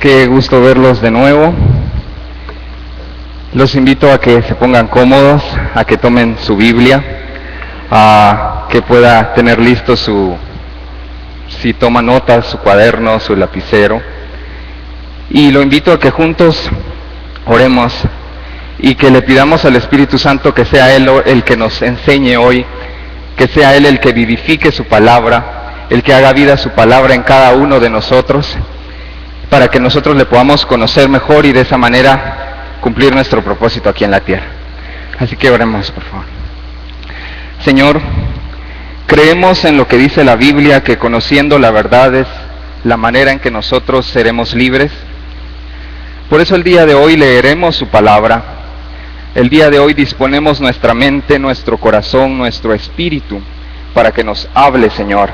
qué gusto verlos de nuevo. Los invito a que se pongan cómodos, a que tomen su Biblia, a que pueda tener listo si toma notas, su cuaderno, su lapicero. Y lo invito a que juntos oremos y que le pidamos al Espíritu Santo que sea Él el que nos enseñe hoy, que sea Él el que vivifique su palabra, el que haga vida su palabra en cada uno de nosotros, para que nosotros le podamos conocer mejor y de esa manera cumplir nuestro propósito aquí en la tierra. Así que oremos, por favor. Señor, creemos en lo que dice la Biblia, que conociendo la verdad es la manera en que nosotros seremos libres. Por eso el día de hoy leeremos su palabra. El día de hoy disponemos nuestra mente, nuestro corazón, nuestro espíritu, para que nos hable, Señor.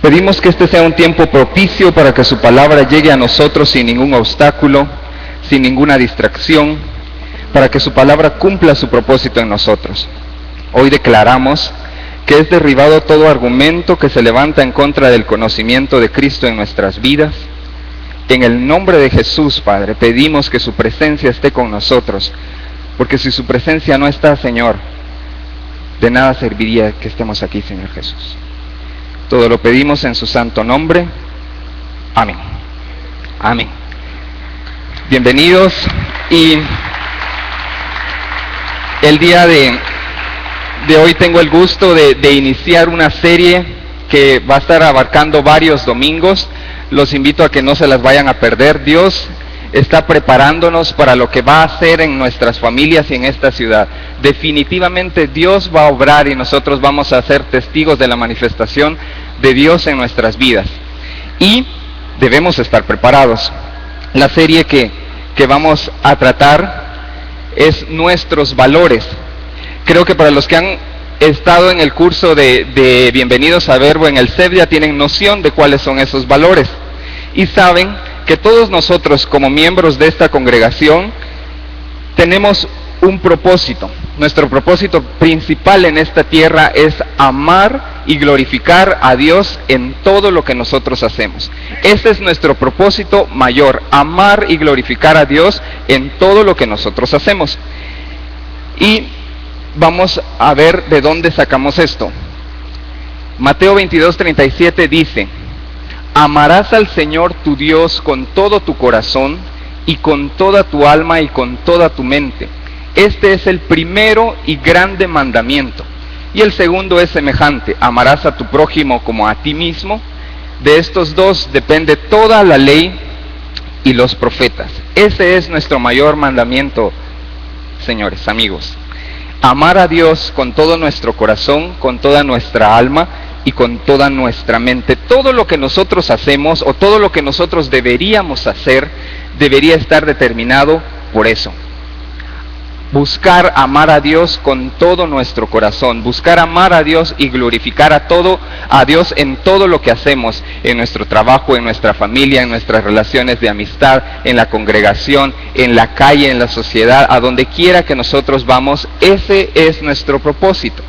Pedimos que este sea un tiempo propicio para que su palabra llegue a nosotros sin ningún obstáculo, sin ninguna distracción, para que su palabra cumpla su propósito en nosotros. Hoy declaramos que es derribado todo argumento que se levanta en contra del conocimiento de Cristo en nuestras vidas. En el nombre de Jesús, Padre, pedimos que su presencia esté con nosotros, porque si su presencia no está, Señor, de nada serviría que estemos aquí, Señor Jesús. Todo lo pedimos en su santo nombre. Amén. Amén. Bienvenidos. Y el día de hoy tengo el gusto de iniciar una serie que va a estar abarcando varios domingos. Los invito a que no se las vayan a perder. Dios está preparándonos para lo que va a hacer en nuestras familias y en esta ciudad. Definitivamente Dios va a obrar y nosotros vamos a ser testigos de la manifestación de Dios en nuestras vidas. Y debemos estar preparados. La serie que vamos a tratar es nuestros valores. Creo que para los que han estado en el curso de Bienvenidos a Verbo en el CEP ya tienen noción de cuáles son esos valores. Y saben que todos nosotros como miembros de esta congregación tenemos un propósito. Nuestro propósito principal en esta tierra es amar y glorificar a Dios en todo lo que nosotros hacemos. Ese es nuestro propósito mayor, amar y glorificar a Dios en todo lo que nosotros hacemos. Y vamos a ver de dónde sacamos esto. Mateo 22:37 dice: amarás al Señor tu Dios con todo tu corazón y con toda tu alma y con toda tu mente. Este es el primero y grande mandamiento. Y el segundo es semejante: amarás a tu prójimo como a ti mismo. De estos dos depende toda la ley y los profetas. Ese es nuestro mayor mandamiento, señores, amigos. Amar a Dios con todo nuestro corazón, con toda nuestra alma y con toda nuestra mente. Todo lo que nosotros hacemos o todo lo que nosotros deberíamos hacer debería estar determinado por eso. Buscar amar a Dios con todo nuestro corazón, buscar amar a Dios y glorificar a Dios en todo lo que hacemos, en nuestro trabajo, en nuestra familia, en nuestras relaciones de amistad, en la congregación, en la calle, en la sociedad, a donde quiera que nosotros vamos. Ese es nuestro propósito.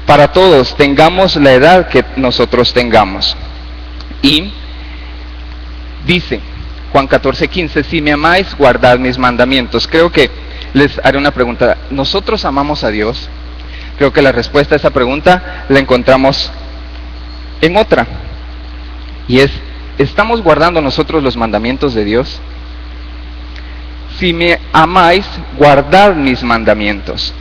Para todos, tengamos la edad que nosotros tengamos. Y dice Juan 14:15, si me amáis, guardad mis mandamientos. Creo que les haré una pregunta. ¿Nosotros amamos a Dios? Creo que la respuesta a esa pregunta la encontramos en otra. Y es, ¿estamos guardando nosotros los mandamientos de Dios? Si me amáis, guardad mis mandamientos.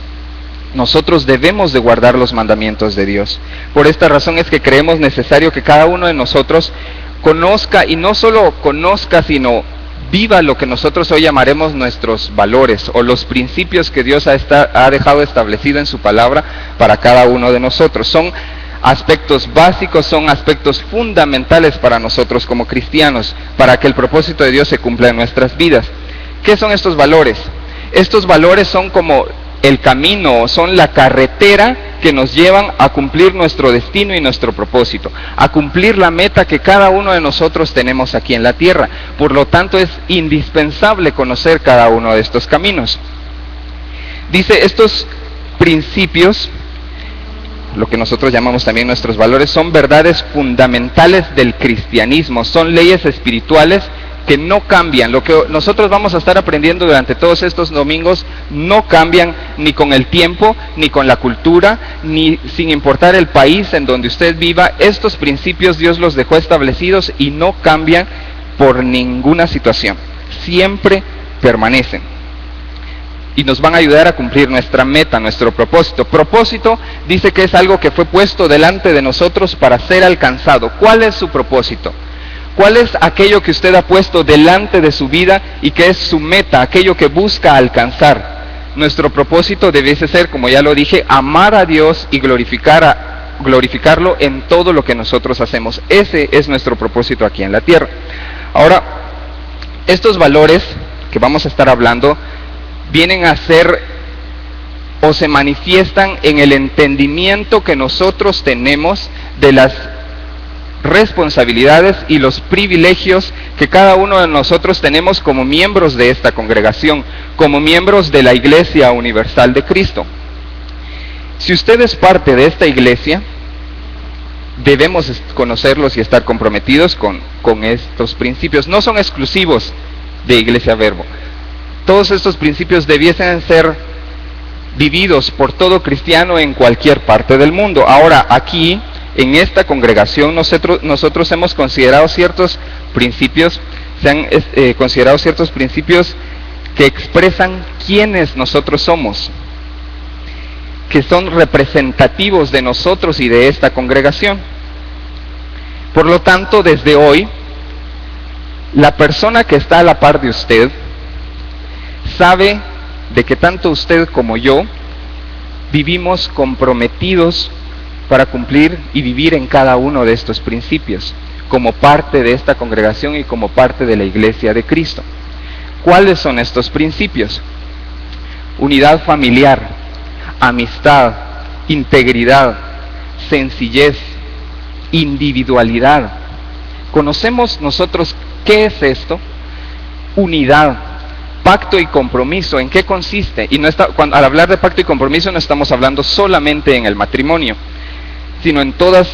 Nosotros debemos de guardar los mandamientos de Dios. Por esta razón es que creemos necesario que cada uno de nosotros conozca, y no solo conozca, sino viva lo que nosotros hoy llamaremos nuestros valores o los principios que Dios ha dejado establecido en su palabra para cada uno de nosotros. Son aspectos básicos, son aspectos fundamentales para nosotros como cristianos, para que el propósito de Dios se cumpla en nuestras vidas. ¿Qué son estos valores? Estos valores son como el camino, son la carretera que nos llevan a cumplir nuestro destino y nuestro propósito, a cumplir la meta que cada uno de nosotros tenemos aquí en la tierra. Por lo tanto, es indispensable conocer cada uno de estos caminos. Dice, estos principios, lo que nosotros llamamos también nuestros valores, son verdades fundamentales del cristianismo, son leyes espirituales que no cambian. Lo que nosotros vamos a estar aprendiendo durante todos estos domingos no cambian ni con el tiempo, ni con la cultura, ni sin importar el país en donde usted viva. Estos principios Dios los dejó establecidos y no cambian por ninguna situación. Siempre permanecen. Y nos van a ayudar a cumplir nuestra meta, nuestro propósito. Propósito dice que es algo que fue puesto delante de nosotros para ser alcanzado. ¿Cuál es su propósito? ¿Cuál es aquello que usted ha puesto delante de su vida y que es su meta, aquello que busca alcanzar? Nuestro propósito debiese ser, como ya lo dije, amar a Dios y glorificarlo en todo lo que nosotros hacemos. Ese es nuestro propósito aquí en la tierra. Ahora, estos valores que vamos a estar hablando vienen a ser o se manifiestan en el entendimiento que nosotros tenemos de las responsabilidades y los privilegios que cada uno de nosotros tenemos como miembros de esta congregación, como miembros de la Iglesia Universal de Cristo. Si usted es parte de esta iglesia, debemos conocerlos y estar comprometidos con estos principios. No son exclusivos de Iglesia Verbo. Todos estos principios debiesen ser vividos por todo cristiano en cualquier parte del mundo. Ahora, aquí, en esta congregación, nosotros hemos considerado ciertos principios, se han considerado ciertos principios que expresan quiénes nosotros somos, que son representativos de nosotros y de esta congregación. Por lo tanto, desde hoy, la persona que está a la par de usted sabe de que tanto usted como yo vivimos comprometidos para cumplir y vivir en cada uno de estos principios, como parte de esta congregación y como parte de la Iglesia de Cristo. ¿Cuáles son estos principios? Unidad familiar, amistad, integridad, sencillez, individualidad. ¿Conocemos nosotros qué es esto? Unidad, pacto y compromiso. ¿En qué consiste? Y al hablar de pacto y compromiso no estamos hablando solamente en el matrimonio, sino en todas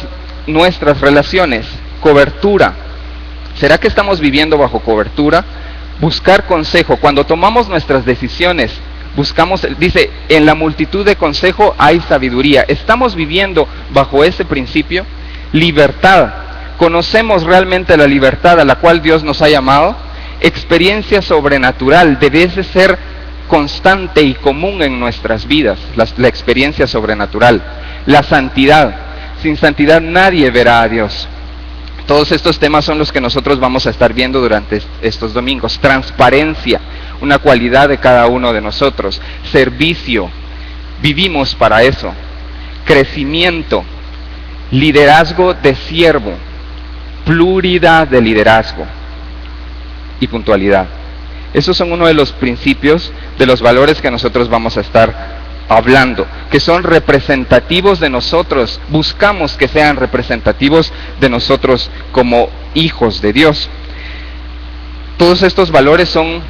nuestras relaciones. Cobertura. ¿Será que estamos viviendo bajo cobertura? Buscar consejo. Cuando tomamos nuestras decisiones, dice, en la multitud de consejo hay sabiduría. ¿Estamos viviendo bajo ese principio? Libertad. ¿Conocemos realmente la libertad a la cual Dios nos ha llamado? Experiencia sobrenatural. Debe ser constante y común en nuestras vidas, la experiencia sobrenatural. La santidad. Sin santidad nadie verá a Dios. Todos estos temas son los que nosotros vamos a estar viendo durante estos domingos. Transparencia, una cualidad de cada uno de nosotros. Servicio, vivimos para eso. Crecimiento, liderazgo de siervo, pluralidad de liderazgo y puntualidad. Esos son uno de los principios, de los valores que nosotros vamos a estar hablando, que son representativos de nosotros. Buscamos que sean representativos de nosotros como hijos de Dios. Todos estos valores son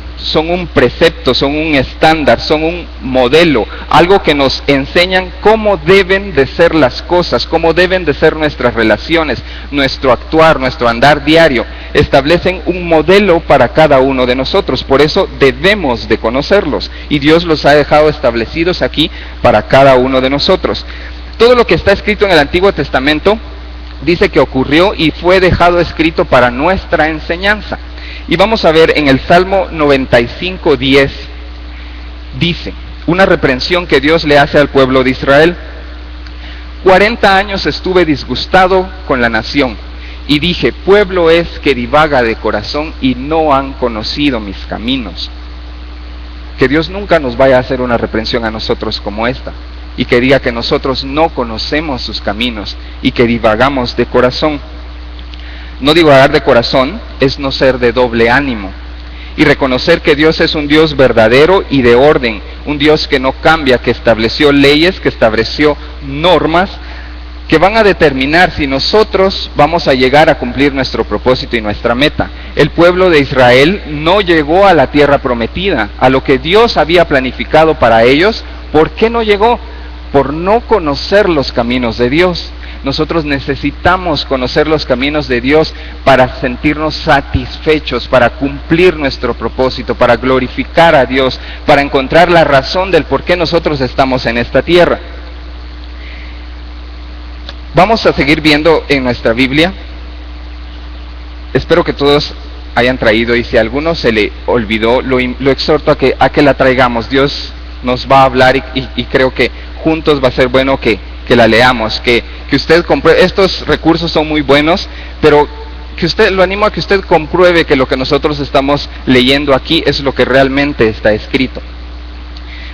un precepto, son un estándar, son un modelo, algo que nos enseñan cómo deben de ser las cosas, cómo deben de ser nuestras relaciones, nuestro actuar, nuestro andar diario. Establecen un modelo para cada uno de nosotros, por eso debemos de conocerlos, y Dios los ha dejado establecidos aquí para cada uno de nosotros. Todo lo que está escrito en el Antiguo Testamento dice que ocurrió y fue dejado escrito para nuestra enseñanza. Y vamos a ver en el Salmo 95:10, dice, una reprensión que Dios le hace al pueblo de Israel. 40 años estuve disgustado con la nación, y dije, pueblo es que divaga de corazón y no han conocido mis caminos. Que Dios nunca nos vaya a hacer una reprensión a nosotros como esta, y que diga que nosotros no conocemos sus caminos y que divagamos de corazón. No divagar de corazón es no ser de doble ánimo y reconocer que Dios es un Dios verdadero y de orden, un Dios que no cambia, que estableció leyes, que estableció normas que van a determinar si nosotros vamos a llegar a cumplir nuestro propósito y nuestra meta. El pueblo de Israel no llegó a la tierra prometida, a lo que Dios había planificado para ellos. ¿Por qué no llegó? Por no conocer los caminos de Dios. Nosotros necesitamos conocer los caminos de Dios para sentirnos satisfechos, para cumplir nuestro propósito, para glorificar a Dios, para encontrar la razón del por qué nosotros estamos en esta tierra. Vamos a seguir viendo en nuestra Biblia. Espero que todos hayan traído, y si a alguno se le olvidó, lo exhorto a que la traigamos. Dios nos va a hablar y creo que juntos va a ser bueno que la leamos, que usted compruebe. Estos recursos son muy buenos, pero lo animo a que usted compruebe que lo que nosotros estamos leyendo aquí es lo que realmente está escrito.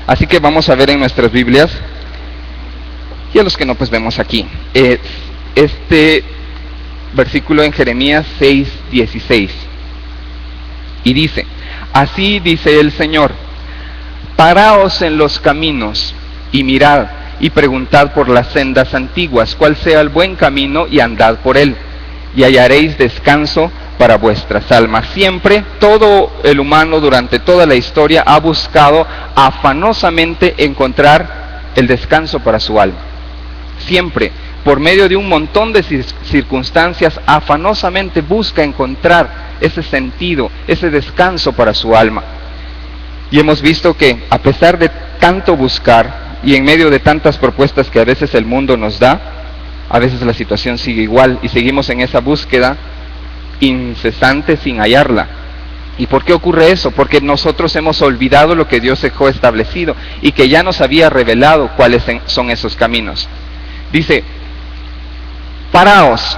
Así que vamos a ver en nuestras Biblias, y a los que no, pues vemos aquí. Este versículo en Jeremías 6:16. Y dice: así dice el Señor, paraos en los caminos y mirad y preguntad por las sendas antiguas, cuál sea el buen camino, y andad por él, y hallaréis descanso para vuestras almas. Siempre todo el humano durante toda la historia ha buscado afanosamente encontrar el descanso para su alma. Siempre, por medio de un montón de circunstancias, afanosamente busca encontrar ese sentido, ese descanso para su alma. Y hemos visto que a pesar de tanto buscar y en medio de tantas propuestas que a veces el mundo nos da, a veces la situación sigue igual y seguimos en esa búsqueda incesante sin hallarla. ¿Y por qué ocurre eso? Porque nosotros hemos olvidado lo que Dios dejó establecido y que ya nos había revelado cuáles son esos caminos. Dice: paraos.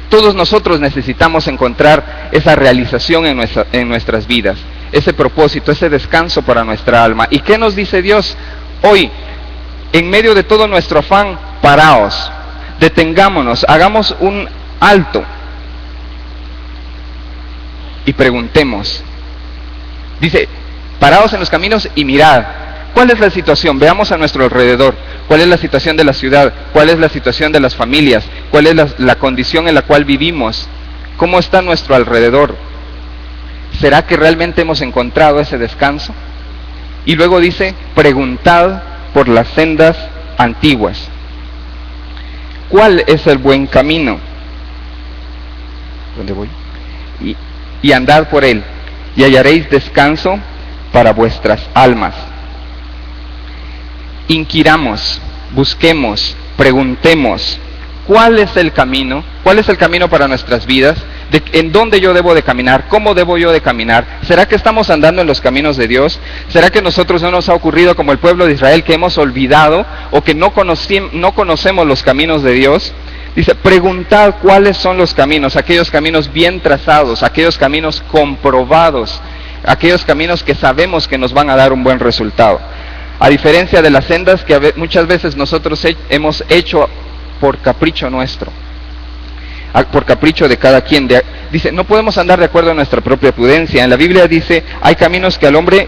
Todos nosotros necesitamos encontrar esa realización en nuestras vidas, ese propósito, ese descanso para nuestra alma. ¿Y qué nos dice Dios hoy? En medio de todo nuestro afán, paraos, detengámonos, hagamos un alto y preguntemos. Dice: paraos en los caminos y mirad. ¿Cuál es la situación? Veamos a nuestro alrededor. ¿Cuál es la situación de la ciudad? ¿Cuál es la situación de las familias? ¿Cuál es la condición en la cual vivimos? ¿Cómo está nuestro alrededor? ¿Será que realmente hemos encontrado ese descanso? Y luego dice: preguntad por las sendas antiguas. ¿Cuál es el buen camino? ¿Dónde voy? Y andad por él, y hallaréis descanso para vuestras almas. Inquiramos, busquemos, preguntemos, ¿cuál es el camino? ¿Cuál es el camino para nuestras vidas? ¿En dónde yo debo de caminar? ¿Cómo debo yo de caminar? ¿Será que estamos andando en los caminos de Dios? ¿Será que nosotros no nos ha ocurrido como el pueblo de Israel, que hemos olvidado o que no conocemos los caminos de Dios? Dice: preguntad cuáles son los caminos, aquellos caminos bien trazados, aquellos caminos comprobados, aquellos caminos que sabemos que nos van a dar un buen resultado. A diferencia de las sendas que muchas veces nosotros hemos hecho por capricho nuestro, por capricho de cada quien. Dice: no podemos andar de acuerdo a nuestra propia prudencia. En la Biblia dice: hay caminos que al hombre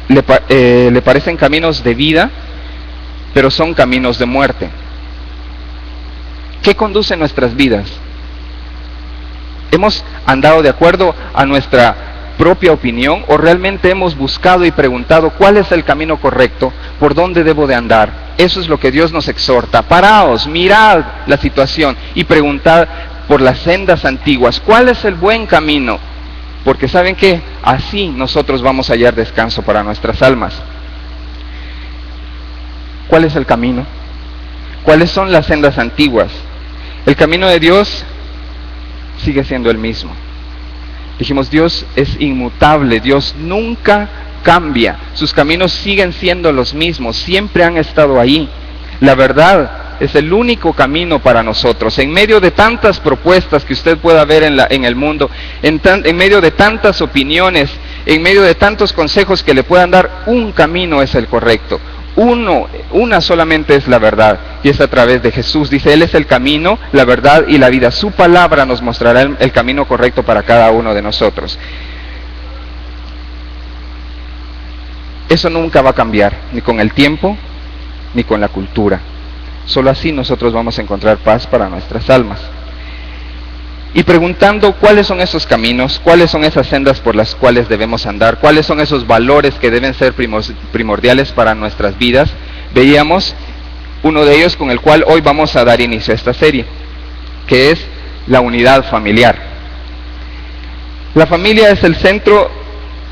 le parecen caminos de vida, pero son caminos de muerte. ¿Qué conduce nuestras vidas? ¿Hemos andado de acuerdo a nuestra propia opinión, o realmente hemos buscado y preguntado cuál es el camino correcto, por dónde debo de andar? Eso es lo que Dios nos exhorta. Paraos, mirad la situación y preguntad por las sendas antiguas, ¿cuál es el buen camino? Porque ¿saben qué? Así nosotros vamos a hallar descanso para nuestras almas. ¿Cuál es el camino? ¿Cuáles son las sendas antiguas? El camino de Dios sigue siendo el mismo. Dijimos: Dios es inmutable, Dios nunca cambia, sus caminos siguen siendo los mismos, siempre han estado ahí. La verdad es el único camino para nosotros. En medio de tantas propuestas que usted pueda ver en el mundo, en medio de tantas opiniones, en medio de tantos consejos que le puedan dar, un camino es el correcto. Una solamente es la verdad, y es a través de Jesús. Dice: Él es el camino, la verdad y la vida. Su palabra nos mostrará el camino correcto para cada uno de nosotros. Eso nunca va a cambiar, ni con el tiempo, ni con la cultura. Solo así nosotros vamos a encontrar paz para nuestras almas. Y preguntando cuáles son esos caminos, cuáles son esas sendas por las cuales debemos andar, cuáles son esos valores que deben ser primordiales para nuestras vidas, veíamos uno de ellos con el cual hoy vamos a dar inicio a esta serie, que es la unidad familiar. La familia es el centro,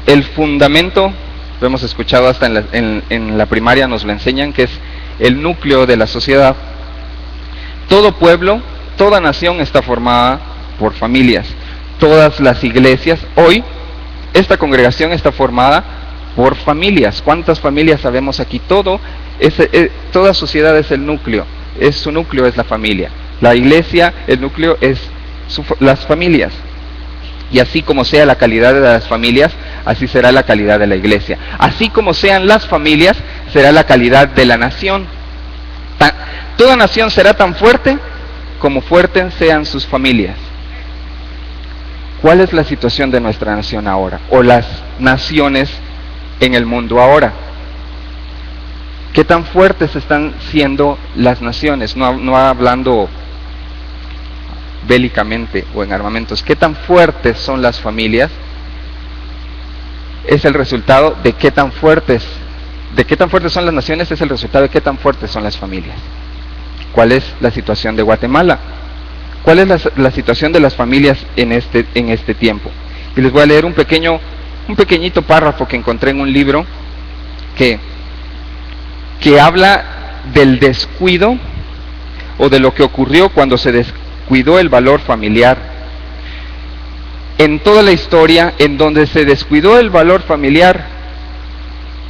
el fundamento, lo hemos escuchado hasta en la primaria, nos lo enseñan, que es el núcleo de la sociedad. Todo pueblo, toda nación está formada por familias. Todas las iglesias, hoy, esta congregación está formada por familias. ¿Cuántas familias sabemos aquí? Toda sociedad es el núcleo, su núcleo es la familia. La iglesia, el núcleo es las familias. Y así como sea la calidad de las familias, así será la calidad de la iglesia. Así como sean las familias, será la calidad de la nación. Toda nación será tan fuerte como fuertes sean sus familias. ¿Cuál es la situación de nuestra nación ahora? O las naciones en el mundo ahora. ¿Qué tan fuertes están siendo las naciones? No hablando bélicamente o en armamentos. ¿Qué tan fuertes son las familias? Es el resultado de qué tan fuertes son las naciones, es el resultado de qué tan fuertes son las familias. ¿Cuál es la situación de Guatemala? ¿Cuál es la situación de las familias en este tiempo? Y les voy a leer un pequeñito párrafo que encontré en un libro que habla del descuido o de lo que ocurrió cuando se descuidó el valor familiar. En toda la historia, en donde se descuidó el valor familiar,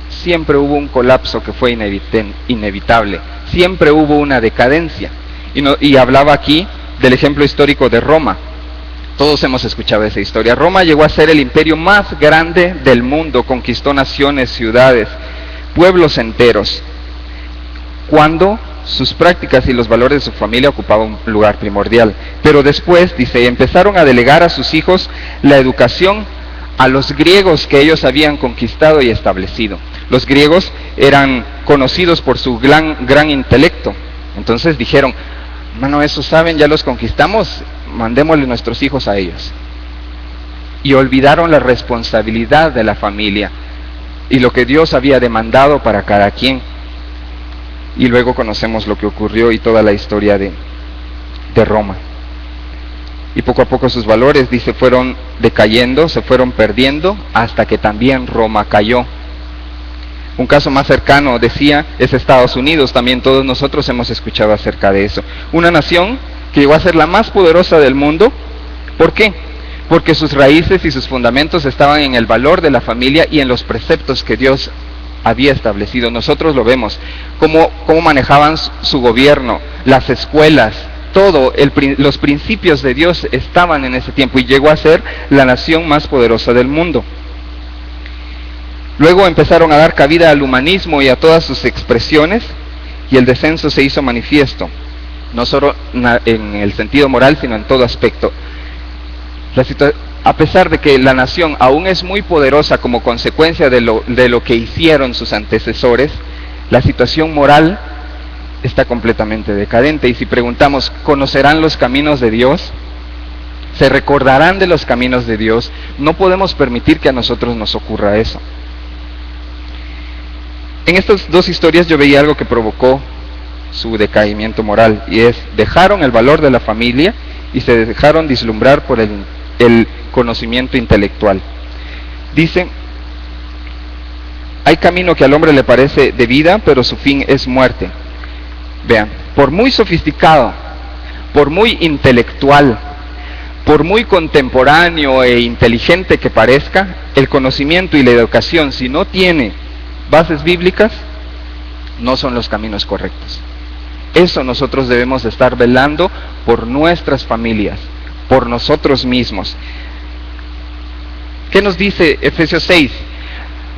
siempre hubo un colapso que fue inevitable, siempre hubo una decadencia. Y hablaba aquí del ejemplo histórico de Roma. Todos hemos escuchado esa historia. Roma llegó a ser el imperio más grande del mundo, conquistó naciones, ciudades, pueblos enteros, cuando sus prácticas y los valores de su familia ocupaban un lugar primordial. Pero después, dice, empezaron a delegar a sus hijos la educación a los griegos que ellos habían conquistado y establecido. Los griegos eran conocidos por su gran intelecto. Entonces dijeron, hermano, eso saben, ya los conquistamos, mandémosle nuestros hijos a ellos. Y olvidaron la responsabilidad de la familia y lo que Dios había demandado para cada quien. Y luego conocemos lo que ocurrió y toda la historia de Roma. Y poco a poco sus valores, dice, fueron decayendo, se fueron perdiendo, hasta que también Roma cayó. Un caso más cercano, decía, es Estados Unidos. También todos nosotros hemos escuchado acerca de eso. Una nación que llegó a ser la más poderosa del mundo. ¿Por qué? Porque sus raíces y sus fundamentos estaban en el valor de la familia y en los preceptos que Dios había establecido. Nosotros lo vemos, cómo manejaban su gobierno, las escuelas, todo, los principios de Dios estaban en ese tiempo y llegó a ser la nación más poderosa del mundo. Luego empezaron a dar cabida al humanismo y a todas sus expresiones, y el descenso se hizo manifiesto, no solo en el sentido moral, sino en todo aspecto. A pesar de que la nación aún es muy poderosa como consecuencia de lo que hicieron sus antecesores, la situación moral está completamente decadente. Y si preguntamos, ¿conocerán los caminos de Dios? ¿Se recordarán de los caminos de Dios? No podemos permitir que a nosotros nos ocurra eso. En estas dos historias yo veía algo que provocó su decaimiento moral, y es, dejaron el valor de la familia y se dejaron vislumbrar por el conocimiento intelectual. Dice, hay camino que al hombre le parece de vida, pero su fin es muerte. Vean, por muy sofisticado, por muy intelectual, por muy contemporáneo e inteligente que parezca, el conocimiento y la educación, si no tiene bases bíblicas, no son los caminos correctos. Eso nosotros debemos estar velando por nuestras familias, por nosotros mismos. ¿Qué nos dice Efesios 6?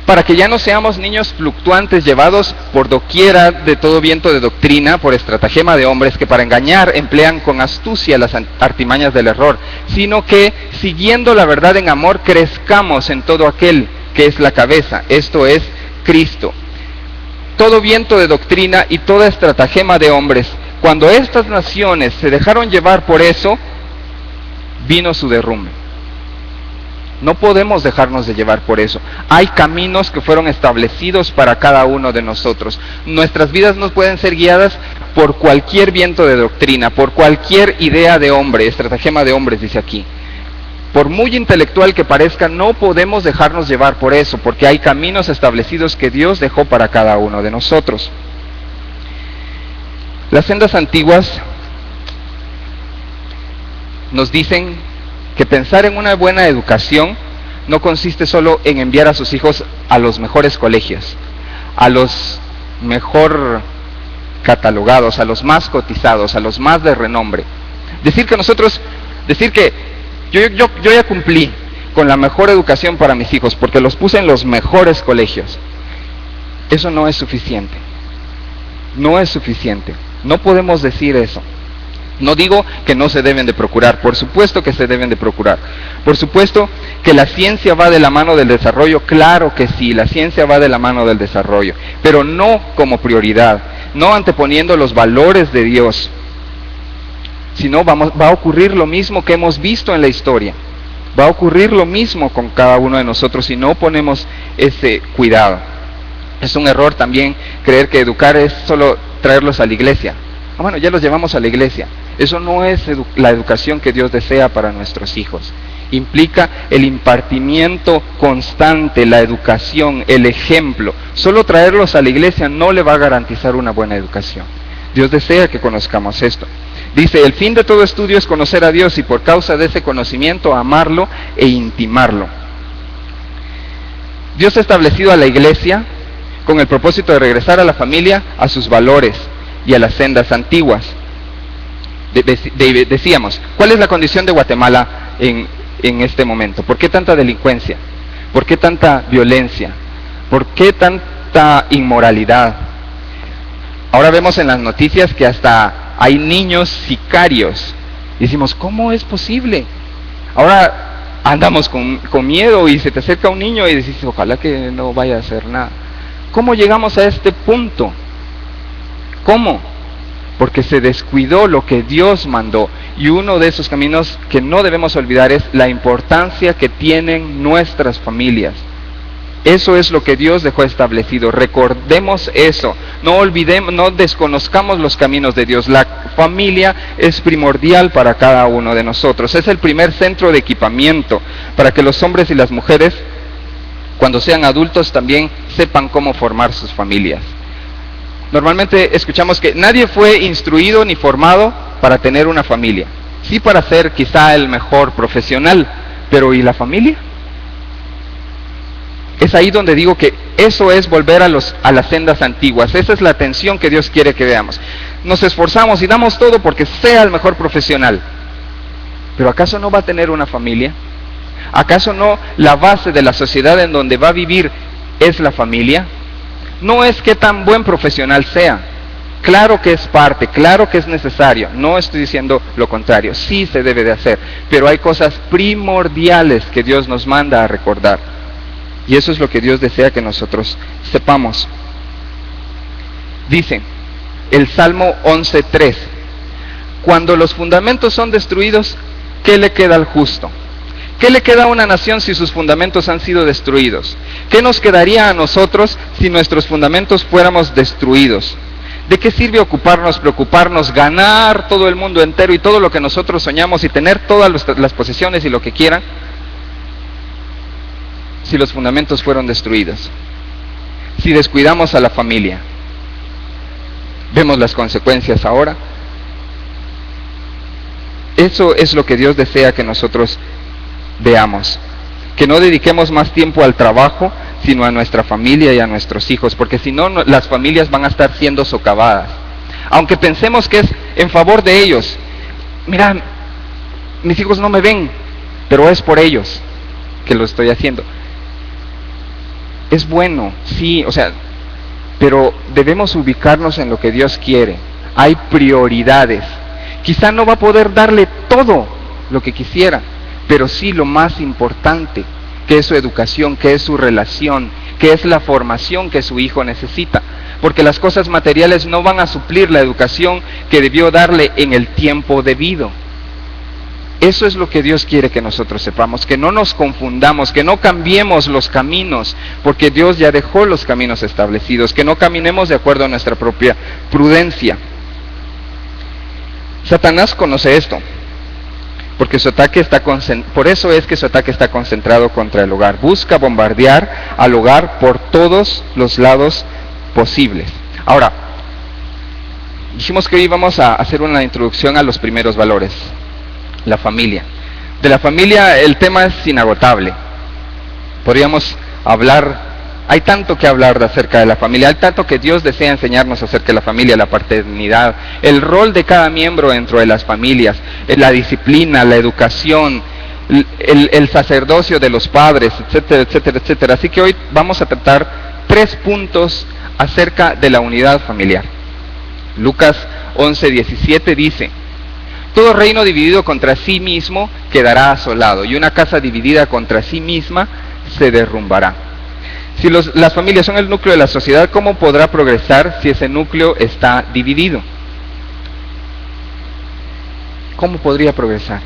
Para que ya no seamos niños fluctuantes, llevados por doquiera de todo viento de doctrina, por estratagema de hombres que para engañar emplean con astucia las artimañas del error, sino que, siguiendo la verdad en amor, crezcamos en todo aquel que es la cabeza, esto es Cristo. Todo viento de doctrina y toda estratagema de hombres, cuando estas naciones se dejaron llevar por eso, vino su derrumbe. No podemos dejarnos de llevar por eso. Hay caminos que fueron establecidos para cada uno de nosotros. Nuestras vidas no pueden ser guiadas por cualquier viento de doctrina, por cualquier idea de hombre, estratagema de hombres, dice aquí. Por muy intelectual que parezca, no podemos dejarnos llevar por eso, porque hay caminos establecidos que Dios dejó para cada uno de nosotros. Las sendas antiguas nos dicen que pensar en una buena educación no consiste solo en enviar a sus hijos a los mejores colegios, a los mejor catalogados, a los más cotizados, a los más de renombre. Decir que yo ya cumplí con la mejor educación para mis hijos porque los puse en los mejores colegios. Eso no es suficiente. No es suficiente. No podemos decir eso. No digo que no se deben de procurar, por supuesto que se deben de procurar. Por supuesto que la ciencia va de la mano del desarrollo, claro que sí, la ciencia va de la mano del desarrollo, pero no como prioridad, no anteponiendo los valores de Dios, sino va a ocurrir lo mismo que hemos visto en la historia. Va a ocurrir lo mismo con cada uno de nosotros si no ponemos ese cuidado. Es un error también creer que educar es solo traerlos a la iglesia. Bueno, ya los llevamos a la iglesia. Eso no es la educación que Dios desea para nuestros hijos. Implica el impartimiento constante, la educación, el ejemplo. Solo traerlos a la iglesia no le va a garantizar una buena educación. Dios desea que conozcamos esto. Dice, el fin de todo estudio es conocer a Dios y por causa de ese conocimiento amarlo e intimarlo. Dios ha establecido a la iglesia con el propósito de regresar a la familia a sus valores y a las sendas antiguas. Decíamos, ¿cuál es la condición de Guatemala en este momento? ¿Por qué tanta delincuencia? ¿Por qué tanta violencia? ¿Por qué tanta inmoralidad? Ahora vemos en las noticias que hasta hay niños sicarios. Decimos, ¿cómo es posible? Ahora andamos con miedo y se te acerca un niño y dices, ojalá que no vaya a hacer nada. ¿Cómo llegamos a este punto? ¿Cómo? Porque se descuidó lo que Dios mandó. Y uno de esos caminos que no debemos olvidar es la importancia que tienen nuestras familias. Eso es lo que Dios dejó establecido. Recordemos eso. No olvidemos, no desconozcamos los caminos de Dios. La familia es primordial para cada uno de nosotros. Es el primer centro de equipamiento para que los hombres y las mujeres, cuando sean adultos, también sepan cómo formar sus familias. Normalmente escuchamos que nadie fue instruido ni formado para tener una familia. Sí, para ser quizá el mejor profesional, pero ¿y la familia? Es ahí donde digo que eso es volver a las sendas antiguas. Esa es la atención que Dios quiere que veamos. Nos esforzamos y damos todo porque sea el mejor profesional. ¿Pero acaso no va a tener una familia? ¿Acaso no la base de la sociedad en donde va a vivir es la familia? No es que tan buen profesional sea. Claro que es parte, claro que es necesario. No estoy diciendo lo contrario. Sí se debe de hacer. Pero hay cosas primordiales que Dios nos manda a recordar. Y eso es lo que Dios desea que nosotros sepamos. Dice el Salmo 11:3. Cuando los fundamentos son destruidos, ¿qué le queda al justo? ¿Qué le queda a una nación si sus fundamentos han sido destruidos? ¿Qué nos quedaría a nosotros si nuestros fundamentos fuéramos destruidos? ¿De qué sirve ocuparnos, preocuparnos, ganar todo el mundo entero y todo lo que nosotros soñamos y tener todas las posesiones y lo que quieran, si los fundamentos fueron destruidos? Si descuidamos a la familia, vemos las consecuencias ahora. Eso es lo que Dios desea que nosotros veamos, que no dediquemos más tiempo al trabajo, sino a nuestra familia y a nuestros hijos, porque si no, las familias van a estar siendo socavadas. Aunque pensemos que es en favor de ellos. Mira, mis hijos no me ven, pero es por ellos que lo estoy haciendo. Es bueno, sí, pero debemos ubicarnos en lo que Dios quiere. Hay prioridades. Quizá no va a poder darle todo lo que quisiera, pero sí lo más importante, que es su educación, que es su relación, que es la formación que su hijo necesita. Porque las cosas materiales no van a suplir la educación que debió darle en el tiempo debido. Eso es lo que Dios quiere que nosotros sepamos, que no nos confundamos, que no cambiemos los caminos, porque Dios ya dejó los caminos establecidos, que no caminemos de acuerdo a nuestra propia prudencia. Satanás conoce esto, porque por eso es que su ataque está concentrado contra el hogar. Busca bombardear al hogar por todos los lados posibles. Ahora, dijimos que hoy vamos a hacer una introducción a los primeros valores. La familia. De la familia el tema es inagotable. Podríamos hablar, hay tanto que hablar acerca de la familia, hay tanto que Dios desea enseñarnos acerca de la familia, la paternidad, el rol de cada miembro dentro de las familias, la disciplina, la educación, el sacerdocio de los padres, etcétera, etcétera, etcétera. Así que hoy vamos a tratar 3 puntos acerca de la unidad familiar. Lucas 11:17 dice: todo reino dividido contra sí mismo quedará asolado, y una casa dividida contra sí misma se derrumbará. Si las familias son el núcleo de la sociedad, ¿cómo podrá progresar si ese núcleo está dividido? ¿Cómo podría progresar?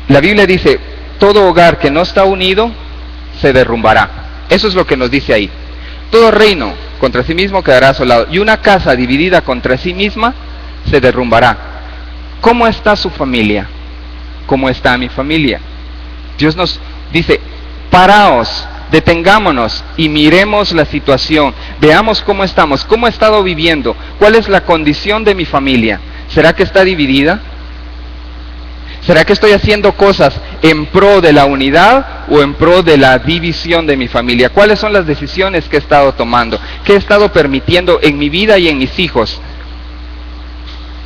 La Biblia dice, todo hogar que no está unido se derrumbará. Eso es lo que nos dice ahí. Todo reino contra sí mismo quedará asolado, y una casa dividida contra sí misma se derrumbará. ¿Cómo está su familia? ¿Cómo está mi familia? Dios nos dice, paraos, detengámonos y miremos la situación, veamos cómo estamos, cómo he estado viviendo, cuál es la condición de mi familia. ¿Será que está dividida? ¿Será que estoy haciendo cosas en pro de la unidad o en pro de la división de mi familia? ¿Cuáles son las decisiones que he estado tomando? ¿Qué he estado permitiendo en mi vida y en mis hijos?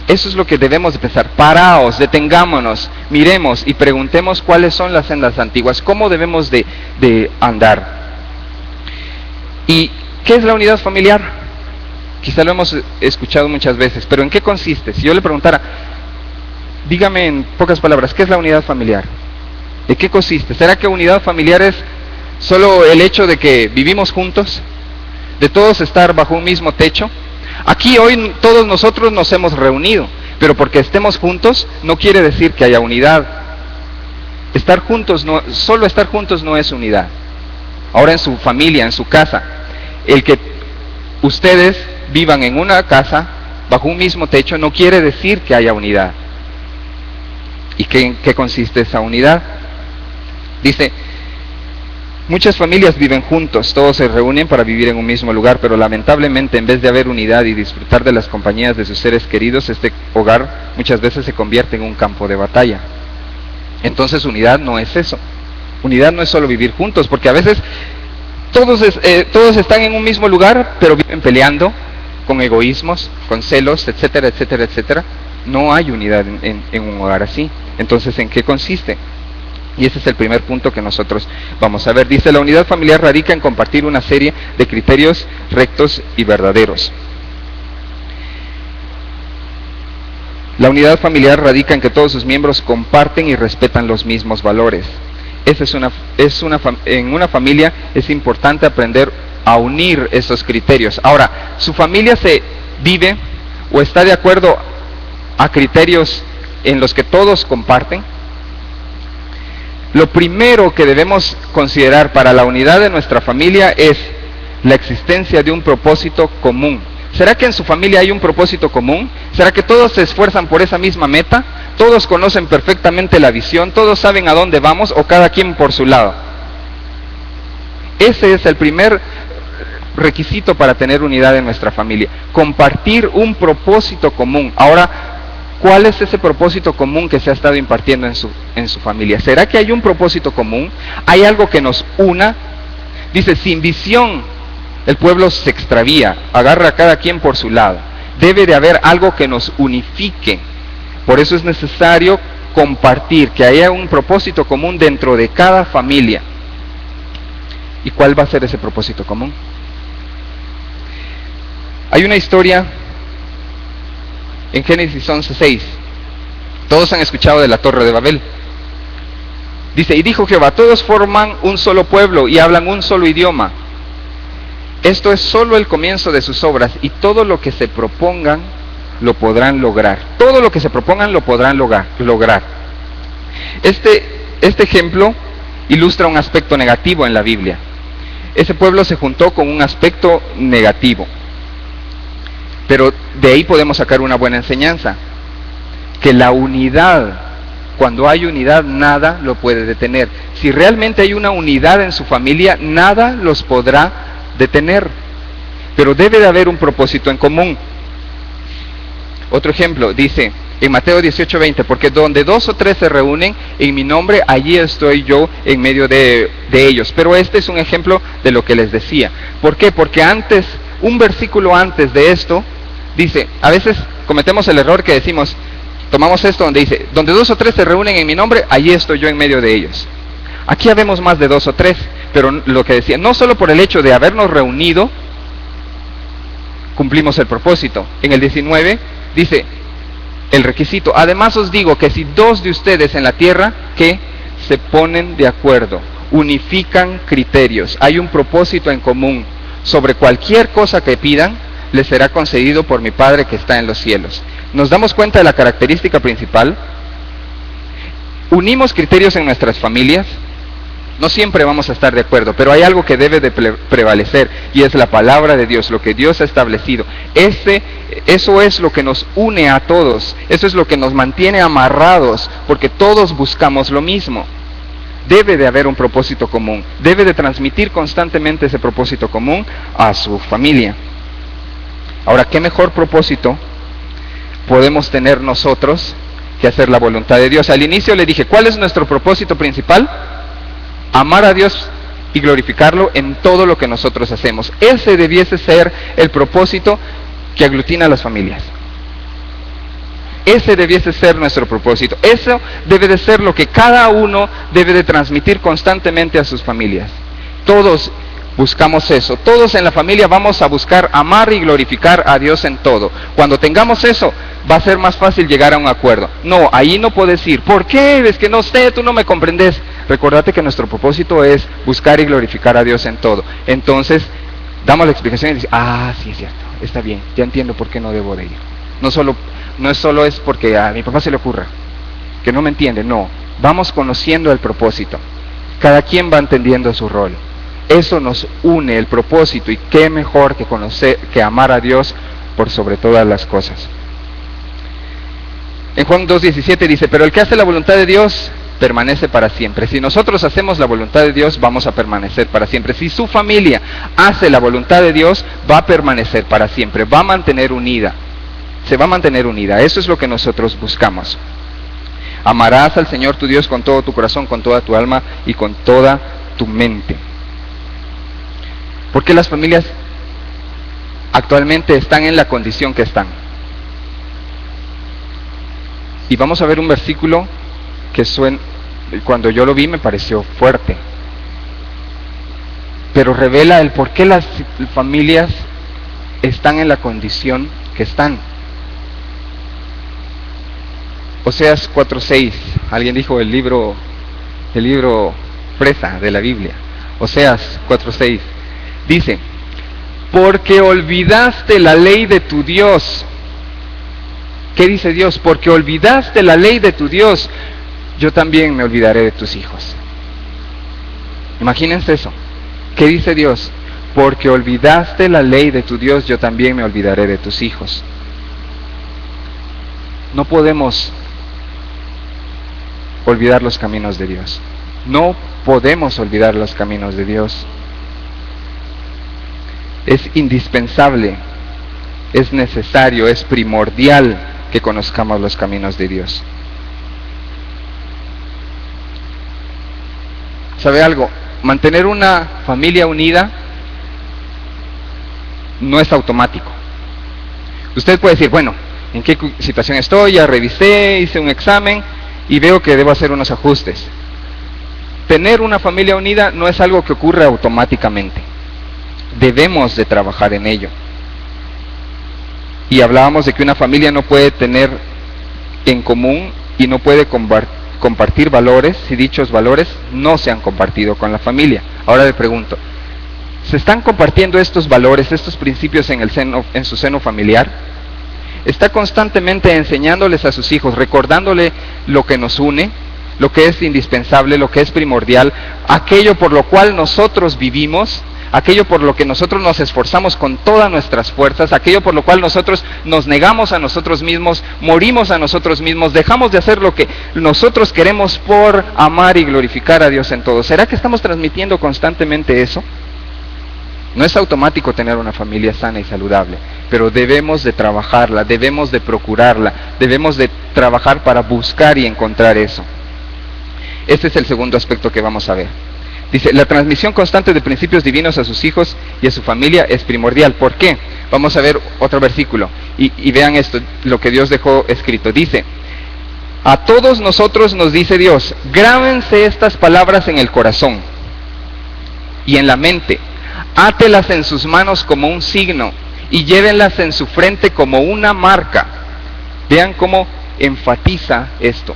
Eso es lo que debemos de pensar. Paraos, detengámonos, miremos y preguntemos cuáles son las sendas antiguas, cómo debemos de andar. ¿Y qué es la unidad familiar? Quizá lo hemos escuchado muchas veces, pero ¿en qué consiste? Si yo le preguntara, dígame en pocas palabras, ¿qué es la unidad familiar? ¿De qué consiste? ¿Será que unidad familiar es solo el hecho de que vivimos juntos? ¿De todos estar bajo un mismo techo? Aquí hoy todos nosotros nos hemos reunido, pero porque estemos juntos no quiere decir que haya unidad. Solo estar juntos no es unidad. Ahora en su familia, en su casa, el que ustedes vivan en una casa bajo un mismo techo no quiere decir que haya unidad. ¿Y en qué consiste esa unidad? Dice, muchas familias viven juntos, todos se reúnen para vivir en un mismo lugar, pero lamentablemente en vez de haber unidad y disfrutar de las compañías de sus seres queridos, este hogar muchas veces se convierte en un campo de batalla. Entonces unidad no es eso. Unidad no es solo vivir juntos, porque a veces todos están en un mismo lugar, pero viven peleando, con egoísmos, con celos, etcétera, etcétera, etcétera. No hay unidad en un hogar así. Entonces, ¿en qué consiste? Y ese es el primer punto que nosotros vamos a ver. Dice, la unidad familiar radica en compartir una serie de criterios rectos y verdaderos. La unidad familiar radica en que todos sus miembros comparten y respetan los mismos valores. En una familia es importante aprender a unir esos criterios. Ahora, ¿su familia se vive o está de acuerdo a criterios en los que todos comparten? Lo primero que debemos considerar para la unidad de nuestra familia es la existencia de un propósito común. ¿Será que en su familia hay un propósito común? ¿Será que todos se esfuerzan por esa misma meta? ¿Todos conocen perfectamente la visión? ¿Todos saben a dónde vamos o cada quien por su lado? Ese es el primer requisito para tener unidad en nuestra familia. Compartir un propósito común. Ahora, ¿cuál es ese propósito común que se ha estado impartiendo en su familia? ¿Será que hay un propósito común? ¿Hay algo que nos una? Dice, sin visión el pueblo se extravía, agarra a cada quien por su lado. Debe de haber algo que nos unifique. Por eso es necesario compartir, que haya un propósito común dentro de cada familia. ¿Y cuál va a ser ese propósito común? Hay una historia en Génesis 11:6. Todos han escuchado de la Torre de Babel. Dice, y dijo Jehová, todos forman un solo pueblo y hablan un solo idioma. Esto es solo el comienzo de sus obras, y todo lo que se propongan lo podrán lograr. Todo lo que se propongan lo podrán lograr. Este ejemplo ilustra un aspecto negativo en la Biblia. Ese pueblo se juntó con un aspecto negativo. Pero de ahí podemos sacar una buena enseñanza. Que la unidad, cuando hay unidad, nada lo puede detener. Si realmente hay una unidad en su familia, nada los podrá detener. Pero debe de haber un propósito en común. Otro ejemplo, dice en Mateo 18:20, porque donde 2 o 3 se reúnen en mi nombre, allí estoy yo en medio de ellos. Pero este es un ejemplo de lo que les decía. ¿Por qué? Porque antes, un versículo antes de esto, dice, a veces cometemos el error que decimos, tomamos esto donde dice, donde 2 o 3 se reúnen en mi nombre, allí estoy yo en medio de ellos. Aquí habemos más de 2 o 3, pero lo que decía, no solo por el hecho de habernos reunido, cumplimos el propósito. En el 19 dice el requisito, además os digo que si 2 de ustedes en la tierra que se ponen de acuerdo, unifican criterios, hay un propósito en común, sobre cualquier cosa que pidan, les será concedido por mi Padre que está en los cielos. ¿Nos damos cuenta de la característica principal? Unimos criterios en nuestras familias. No siempre vamos a estar de acuerdo, pero hay algo que debe de prevalecer, y es la palabra de Dios, lo que Dios ha establecido. Eso es lo que nos une a todos, eso es lo que nos mantiene amarrados, porque todos buscamos lo mismo. Debe de haber un propósito común, debe de transmitir constantemente ese propósito común a su familia. Ahora, ¿qué mejor propósito podemos tener nosotros que hacer la voluntad de Dios? Al inicio le dije, ¿cuál es nuestro propósito principal? Amar a Dios y glorificarlo en todo lo que nosotros hacemos. Ese debiese ser el propósito que aglutina a las familias. Ese debiese ser nuestro propósito. Eso debe de ser lo que cada uno debe de transmitir constantemente a sus familias. Todos buscamos eso. Todos en la familia vamos a buscar amar y glorificar a Dios en todo. Cuando tengamos eso, va a ser más fácil llegar a un acuerdo. No, ahí no puedes ir. ¿Por qué? Es que no sé, tú no me comprendes. Recordate que nuestro propósito es buscar y glorificar a Dios en todo. Entonces, damos la explicación y decimos, sí es cierto, está bien, ya entiendo por qué no debo de ir. No es solo porque a mi papá se le ocurra, que no me entiende, no. Vamos conociendo el propósito. Cada quien va entendiendo su rol. Eso nos une, el propósito, y qué mejor que amar a Dios por sobre todas las cosas. En Juan 2:17 dice, pero el que hace la voluntad de Dios permanece para siempre. Si nosotros hacemos la voluntad de Dios, vamos a permanecer para siempre. Si su familia hace la voluntad de Dios, va a permanecer para siempre, va a mantener unida, se va a mantener unida. Eso es lo que nosotros buscamos. Amarás al Señor tu Dios con todo tu corazón, con toda tu alma y con toda tu mente. ¿Por qué las familias actualmente están en la condición que están? Y vamos a ver un versículo que cuando yo lo vi me pareció fuerte, pero revela el por qué las familias están en la condición que están. Oseas 4:6, alguien dijo el libro fresa de la Biblia. Oseas 4:6 dice, porque olvidaste la ley de tu Dios. ¿Qué dice Dios? Porque olvidaste la ley de tu Dios, yo también me olvidaré de tus hijos. Imagínense eso. ¿Qué dice Dios? Porque olvidaste la ley de tu Dios, yo también me olvidaré de tus hijos. No podemos olvidar los caminos de Dios. No podemos olvidar los caminos de Dios. Es indispensable, es necesario, es primordial que conozcamos los caminos de Dios. ¿Sabe algo? Mantener una familia unida no es automático. Usted puede decir, bueno, ¿en qué situación estoy? Ya revisé, hice un examen y veo que debo hacer unos ajustes. Tener una familia unida no es algo que ocurre automáticamente. Debemos de trabajar en ello. Y hablábamos de que una familia no puede tener en común y no puede compartir valores si dichos valores no se han compartido con la familia. Ahora le pregunto, ¿se están compartiendo estos valores, estos principios en su seno familiar? está constantemente enseñándoles a sus hijos, recordándole lo que nos une, lo que es indispensable, lo que es primordial, aquello por lo cual nosotros vivimos, aquello por lo que nosotros nos esforzamos con todas nuestras fuerzas, aquello por lo cual nosotros nos negamos a nosotros mismos, morimos a nosotros mismos, dejamos de hacer lo que nosotros queremos por amar y glorificar a Dios en todo. ¿Será que estamos transmitiendo constantemente eso? No es automático tener una familia sana y saludable, pero debemos de trabajarla, debemos de procurarla, debemos de trabajar para buscar y encontrar eso. Este es el segundo aspecto que vamos a ver. Dice, la transmisión constante de principios divinos a sus hijos y a su familia es primordial. ¿Por qué? Vamos a ver otro versículo y vean esto, lo que Dios dejó escrito. Dice, a todos nosotros nos dice Dios, grábense estas palabras en el corazón y en la mente, átelas en sus manos como un signo y llévenlas en su frente como una marca. Vean cómo enfatiza esto.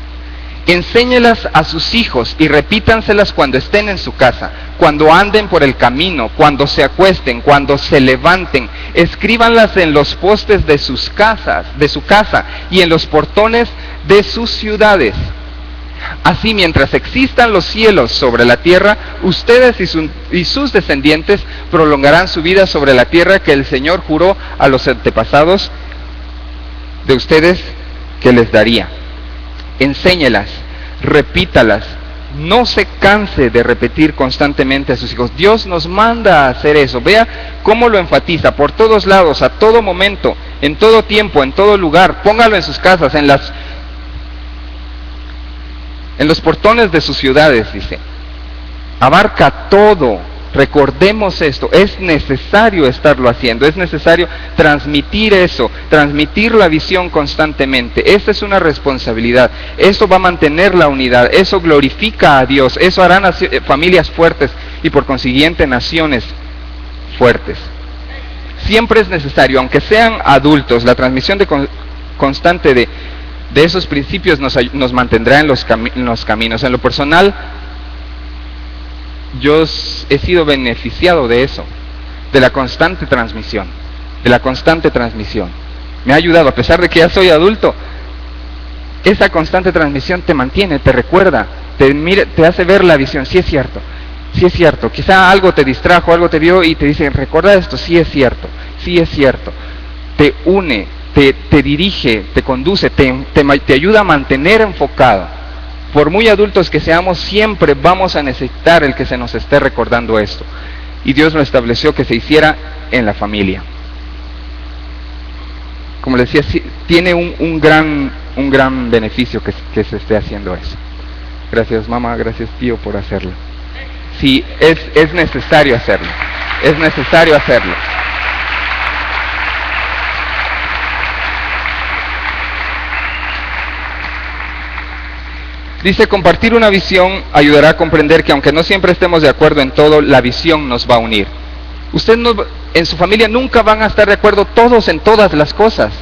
Enséñelas a sus hijos y repítanselas cuando estén en su casa, cuando anden por el camino, cuando se acuesten, cuando se levanten. Escríbanlas en los postes de sus casas, de su casa, y en los portones de sus ciudades. Así, mientras existan los cielos sobre la tierra, ustedes y sus descendientes prolongarán su vida sobre la tierra que el Señor juró a los antepasados de ustedes que les daría. Enséñelas, repítalas, no se canse de repetir constantemente a sus hijos. Dios nos manda a hacer eso. Vea cómo lo enfatiza por todos lados, a todo momento, en todo tiempo, en todo lugar. Póngalo en sus casas, en los portones de sus ciudades, dice. Abarca todo. Recordemos esto, es necesario estarlo haciendo, es necesario transmitir eso, transmitir la visión constantemente. Esta es una responsabilidad, eso va a mantener la unidad, eso glorifica a Dios, eso hará familias fuertes y por consiguiente naciones fuertes. Siempre es necesario, aunque sean adultos, la transmisión constante de esos principios nos mantendrá en los caminos. En lo personal, yo he sido beneficiado de eso, de la constante transmisión, Me ha ayudado, a pesar de que ya soy adulto, esa constante transmisión te mantiene, te recuerda, te hace ver la visión. Sí es cierto, quizá algo te distrajo, algo te vio y te dice, recuerda esto, sí es cierto, te une, te dirige, te conduce, te ayuda a mantener enfocado. Por muy adultos que seamos, siempre vamos a necesitar el que se nos esté recordando esto. Y Dios lo estableció que se hiciera en la familia. Como les decía, tiene un gran beneficio que se esté haciendo eso. Gracias mamá, gracias tío por hacerlo. Sí, es necesario hacerlo. Es necesario hacerlo. Dice, compartir una visión ayudará a comprender que aunque no siempre estemos de acuerdo en todo, la visión nos va a unir. Usted en su familia nunca van a estar de acuerdo todos en todas las cosas.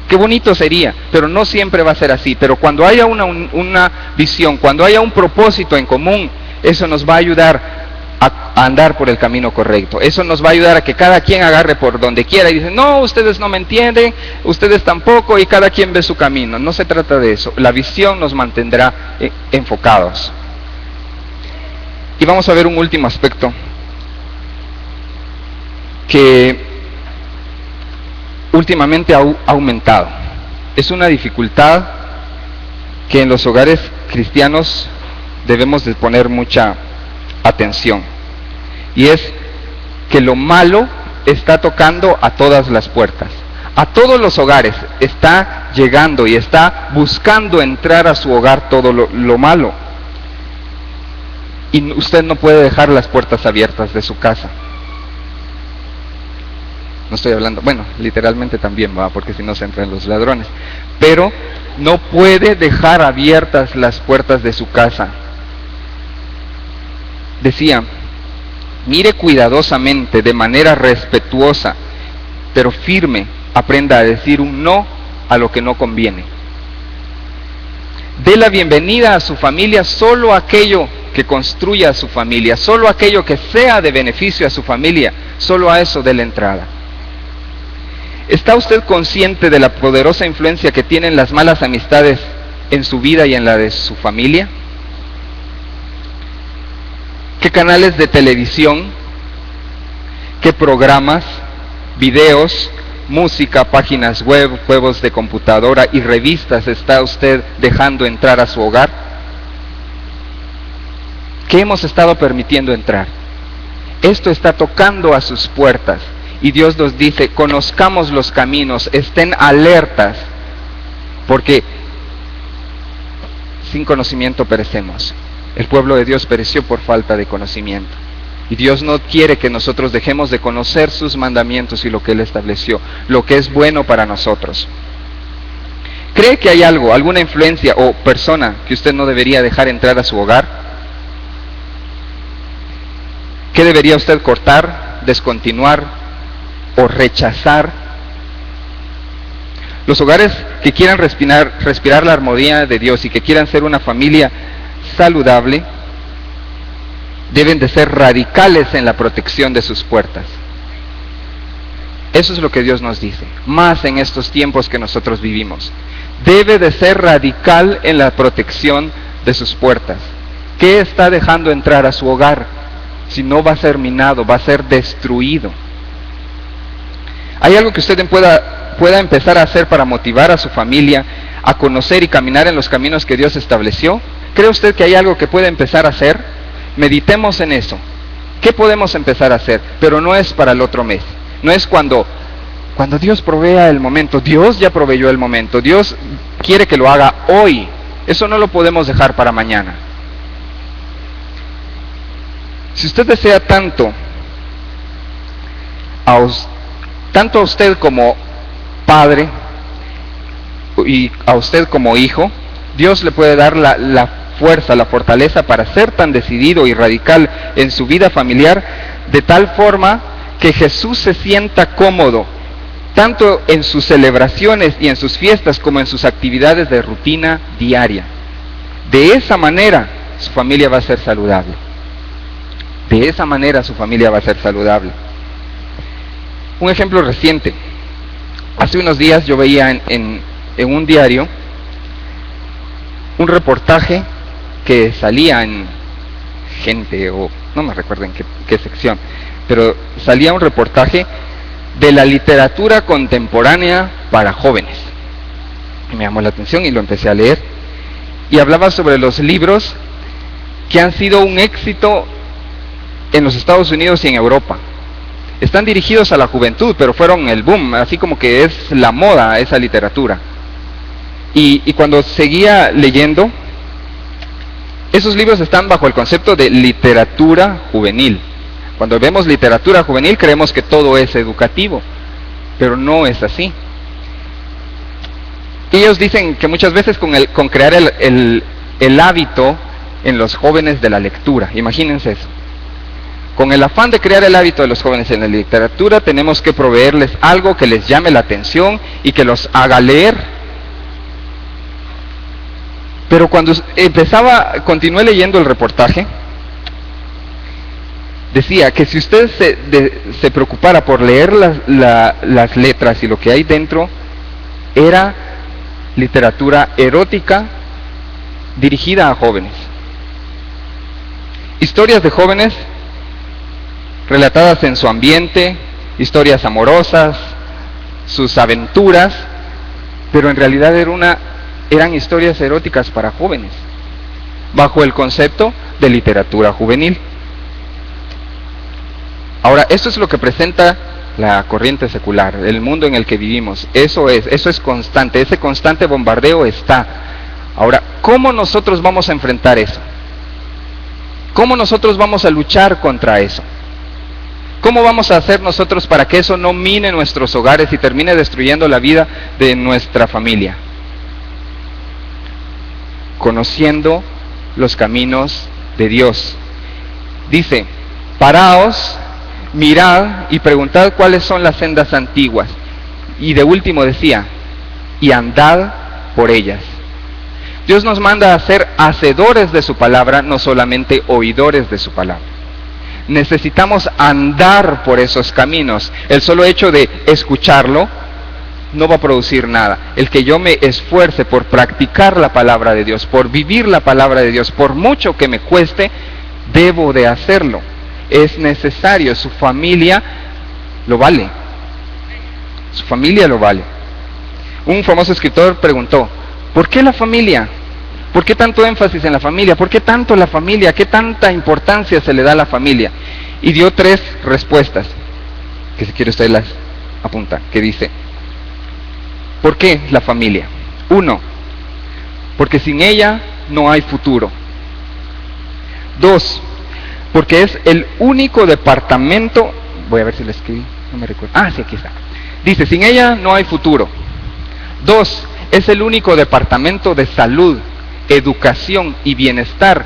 Qué bonito sería, pero no siempre va a ser así. Pero cuando haya una visión, cuando haya un propósito en común, eso nos va a ayudar a andar por el camino correcto. Eso nos va a ayudar a que cada quien agarre por donde quiera y dice, no, ustedes no me entienden, ustedes tampoco, y cada quien ve su camino. No se trata de eso. La visión nos mantendrá enfocados. Y vamos a ver un último aspecto que últimamente ha aumentado. Es una dificultad que en los hogares cristianos debemos de poner mucha atención, y es que lo malo está tocando a todas las puertas, a todos los hogares, está llegando y está buscando entrar a su hogar todo lo malo, y usted no puede dejar las puertas abiertas de su casa. No estoy hablando, bueno, literalmente también va, porque si no se entran los ladrones, pero no puede dejar abiertas las puertas de su casa. Decía, mire cuidadosamente, de manera respetuosa, pero firme, aprenda a decir un no a lo que no conviene. Dé la bienvenida a su familia solo aquello que construya a su familia, solo aquello que sea de beneficio a su familia, solo a eso dé la entrada. ¿Está usted consciente de la poderosa influencia que tienen las malas amistades en su vida y en la de su familia? ¿Qué canales de televisión, qué programas, videos, música, páginas web, juegos de computadora y revistas está usted dejando entrar a su hogar? ¿Qué hemos estado permitiendo entrar? Esto está tocando a sus puertas y Dios nos dice, conozcamos los caminos, estén alertas, porque sin conocimiento perecemos. El pueblo de Dios pereció por falta de conocimiento. Y Dios no quiere que nosotros dejemos de conocer sus mandamientos y lo que Él estableció, lo que es bueno para nosotros. ¿Cree que hay algo, alguna influencia o persona que usted no debería dejar entrar a su hogar? ¿Qué debería usted cortar, descontinuar o rechazar? Los hogares que quieran respirar la armonía de Dios y que quieran ser una familia saludable, deben de ser radicales en la protección de sus puertas. Eso es lo que Dios nos dice, más en estos tiempos que nosotros vivimos. Debe de ser radical en la protección de sus puertas. ¿Qué está dejando entrar a su hogar? Si no, va a ser minado, va a ser destruido. ¿Hay algo que usted pueda empezar a hacer para motivar a su familia a conocer y caminar en los caminos que Dios estableció? ¿Cree usted que hay algo que puede empezar a hacer? Meditemos en eso. ¿Qué podemos empezar a hacer? Pero no es para el otro mes. No es cuando Dios provea el momento. Dios ya proveyó el momento. Dios quiere que lo haga hoy. Eso no lo podemos dejar para mañana. Si usted desea tanto a usted como padre y a usted como hijo, Dios le puede dar la fuerza, la fortaleza para ser tan decidido y radical en su vida familiar, de tal forma que Jesús se sienta cómodo, tanto en sus celebraciones y en sus fiestas como en sus actividades de rutina diaria. De esa manera su familia va a ser saludable. De esa manera su familia va a ser saludable. Un ejemplo reciente. Hace unos días yo veía en un diario un reportaje que salía en Gente, o no me recuerdo en qué sección, pero salía un reportaje de la literatura contemporánea para jóvenes. Y me llamó la atención y lo empecé a leer. Y hablaba sobre los libros que han sido un éxito en los Estados Unidos y en Europa. Están dirigidos a la juventud, pero fueron el boom, así como que es la moda esa literatura. Y cuando seguía leyendo, esos libros están bajo el concepto de literatura juvenil. Cuando vemos literatura juvenil creemos que todo es educativo, pero no es así. Ellos dicen que muchas veces con crear el hábito en los jóvenes de la lectura, imagínense eso. Con el afán de crear el hábito de los jóvenes en la literatura, tenemos que proveerles algo que les llame la atención y que los haga leer. Pero cuando continué leyendo el reportaje, decía que si usted se preocupara por leer las letras y lo que hay dentro, era literatura erótica dirigida a jóvenes. Historias de jóvenes relatadas en su ambiente, historias amorosas, sus aventuras, pero en realidad eran historias eróticas para jóvenes, bajo el concepto de literatura juvenil. Ahora, esto es lo que presenta la corriente secular, el mundo en el que vivimos. Eso es constante, ese constante bombardeo está. Ahora, ¿cómo nosotros vamos a enfrentar eso? ¿Cómo nosotros vamos a luchar contra eso? ¿Cómo vamos a hacer nosotros para que eso no mine nuestros hogares y termine destruyendo la vida de nuestra familia? Conociendo los caminos de Dios. Dice, paraos, mirad y preguntad cuáles son las sendas antiguas. Y de último decía, y andad por ellas. Dios nos manda a ser hacedores de su palabra, no solamente oidores de su palabra. Necesitamos andar por esos caminos. El solo hecho de escucharlo no va a producir nada. El que yo me esfuerce por practicar la palabra de Dios, por vivir la palabra de Dios, por mucho que me cueste, debo de hacerlo. Es necesario, su familia lo vale. Su familia lo vale. Un famoso escritor preguntó, ¿por qué la familia? ¿Por qué tanto énfasis en la familia? ¿Por qué tanto la familia? ¿Qué tanta importancia se le da a la familia? Y dio 3 respuestas, que si quiere usted las apunta, que dice, ¿por qué la familia? 1, porque sin ella no hay futuro. 2, porque es el único departamento, voy a ver si lo escribí, no me recuerdo. Sí, aquí está. Dice, sin ella no hay futuro. 2, es el único departamento de salud, educación y bienestar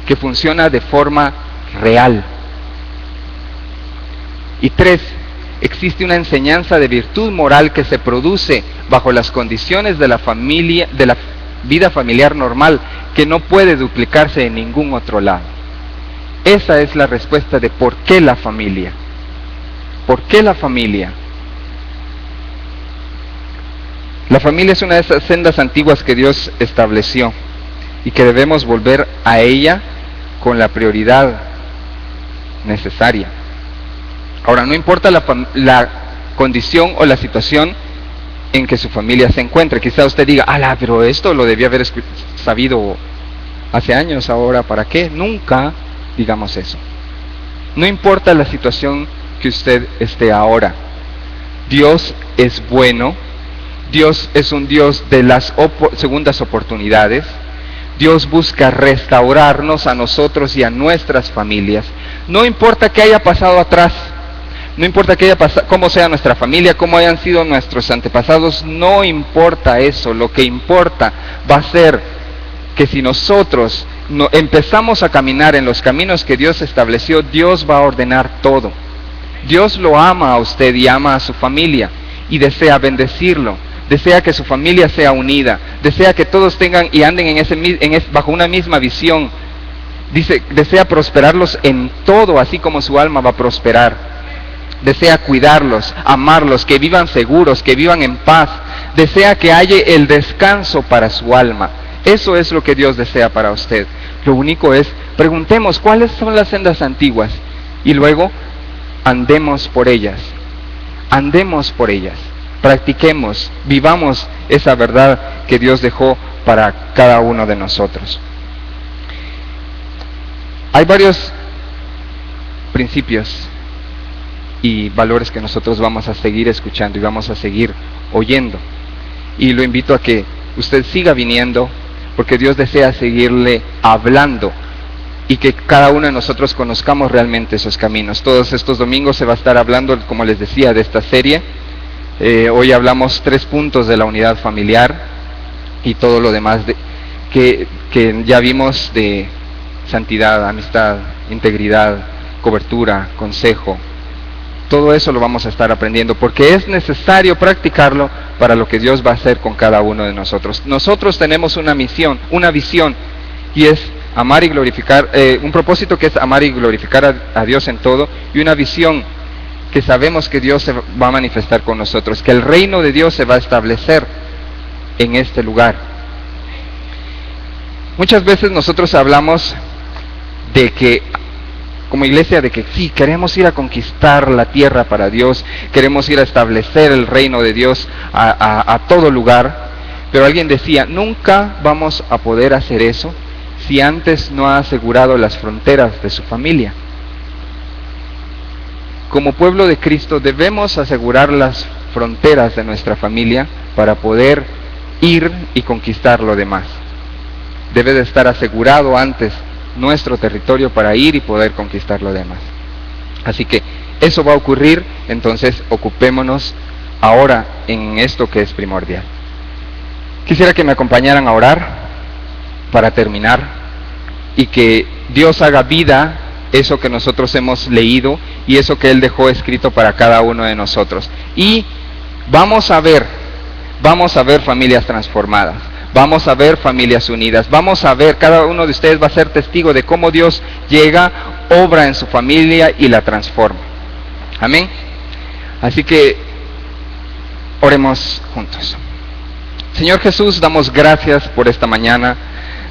que funciona de forma real. Y 3, existe una enseñanza de virtud moral que se produce bajo las condiciones de la familia, de la vida familiar normal, que no puede duplicarse en ningún otro lado. Esa es la respuesta de por qué la familia. ¿Por qué la familia? La familia es una de esas sendas antiguas que Dios estableció y que debemos volver a ella con la prioridad necesaria. Ahora, no importa la condición o la situación en que su familia se encuentre. Quizá usted diga, pero esto lo debía haber sabido hace años, ahora ¿para qué? Nunca digamos eso. No importa la situación que usted esté ahora. Dios es bueno. Dios es un Dios de las segundas oportunidades. Dios busca restaurarnos a nosotros y a nuestras familias. No importa qué haya pasado atrás. No importa qué haya pasado, cómo sea nuestra familia, cómo hayan sido nuestros antepasados, no importa eso. Lo que importa va a ser que si nosotros empezamos a caminar en los caminos que Dios estableció, Dios va a ordenar todo. Dios lo ama a usted y ama a su familia y desea bendecirlo, desea que su familia sea unida, desea que todos tengan y anden bajo una misma visión. Desea prosperarlos en todo, así como su alma va a prosperar. Desea cuidarlos, amarlos, que vivan seguros, que vivan en paz. Desea que haya el descanso para su alma. Eso es lo que Dios desea para usted. Lo único es, preguntemos cuáles son las sendas antiguas y luego andemos por ellas. Andemos por ellas. Practiquemos, vivamos esa verdad que Dios dejó para cada uno de nosotros. Hay varios principios y valores que nosotros vamos a seguir escuchando y vamos a seguir oyendo. Y lo invito a que usted siga viniendo, porque Dios desea seguirle hablando y que cada uno de nosotros conozcamos realmente esos caminos. Todos estos domingos se va a estar hablando, como les decía, de esta serie. Hoy hablamos 3 puntos de la unidad familiar y todo lo demás que ya vimos de santidad, amistad, integridad, cobertura, consejo. Todo eso lo vamos a estar aprendiendo porque es necesario practicarlo para lo que Dios va a hacer con cada uno de nosotros. Nosotros tenemos una misión, una visión, y es amar y glorificar, un propósito que es amar y glorificar a Dios en todo, y una visión que sabemos que Dios se va a manifestar con nosotros, que el reino de Dios se va a establecer en este lugar. Muchas veces nosotros hablamos de que como iglesia, de que sí, queremos ir a conquistar la tierra para Dios, queremos ir a establecer el reino de Dios a todo lugar, pero alguien decía, nunca vamos a poder hacer eso si antes no ha asegurado las fronteras de su familia. Como pueblo de Cristo debemos asegurar las fronteras de nuestra familia para poder ir y conquistar lo demás. Debe de estar asegurado antes nuestro territorio para ir y poder conquistar lo demás. Así que eso va a ocurrir, entonces ocupémonos ahora en esto que es primordial. Quisiera que me acompañaran a orar para terminar y que Dios haga vida eso que nosotros hemos leído y eso que Él dejó escrito para cada uno de nosotros. Y vamos a ver familias transformadas. Vamos a ver familias unidas, vamos a ver, cada uno de ustedes va a ser testigo de cómo Dios llega, obra en su familia y la transforma. Amén. Así que Oremos juntos. Señor Jesús, damos gracias por esta mañana.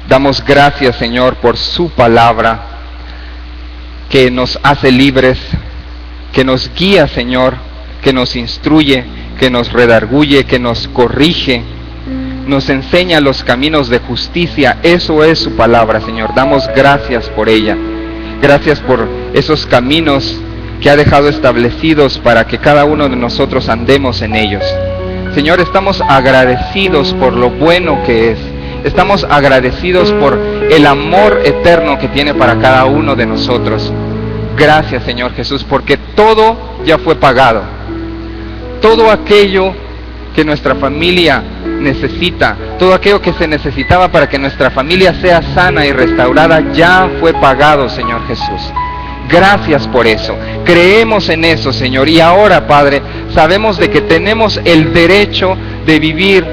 Damos gracias, Señor, por su palabra que nos hace libres, que nos guía, Señor, que nos instruye, que nos redarguye, que nos corrige, nos enseña los caminos de justicia. Eso es su palabra, Señor. Damos gracias por ella. Gracias por esos caminos que ha dejado establecidos para que cada uno de nosotros andemos en ellos. Señor, estamos agradecidos por lo bueno que es. Estamos agradecidos por el amor eterno que tiene para cada uno de nosotros. Gracias, Señor Jesús, porque todo ya fue pagado. Todo aquello que nuestra familia necesita, todo aquello que se necesitaba para que nuestra familia sea sana y restaurada, ya fue pagado, Señor Jesús. Gracias por eso. Creemos en eso, Señor. Y ahora, Padre, sabemos de que tenemos el derecho de vivir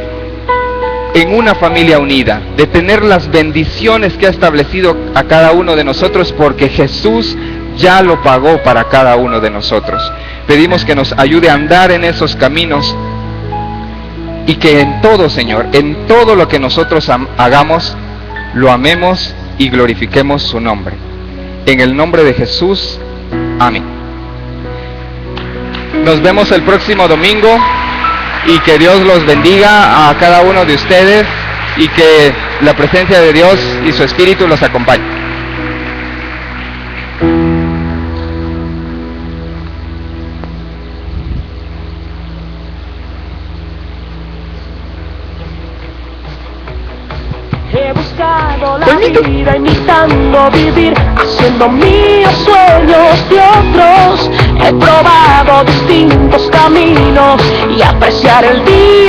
en una familia unida, de tener las bendiciones que ha establecido a cada uno de nosotros, porque Jesús ya lo pagó para cada uno de nosotros. Pedimos que nos ayude a andar en esos caminos y que en todo, Señor, en todo lo que nosotros hagamos, lo amemos y glorifiquemos su nombre. En el nombre de Jesús, amén. Nos vemos el próximo domingo y que Dios los bendiga a cada uno de ustedes y que la presencia de Dios y su Espíritu los acompañe. He buscado la vida imitando vivir, haciendo míos sueños de otros. He probado distintos caminos y apreciar el día.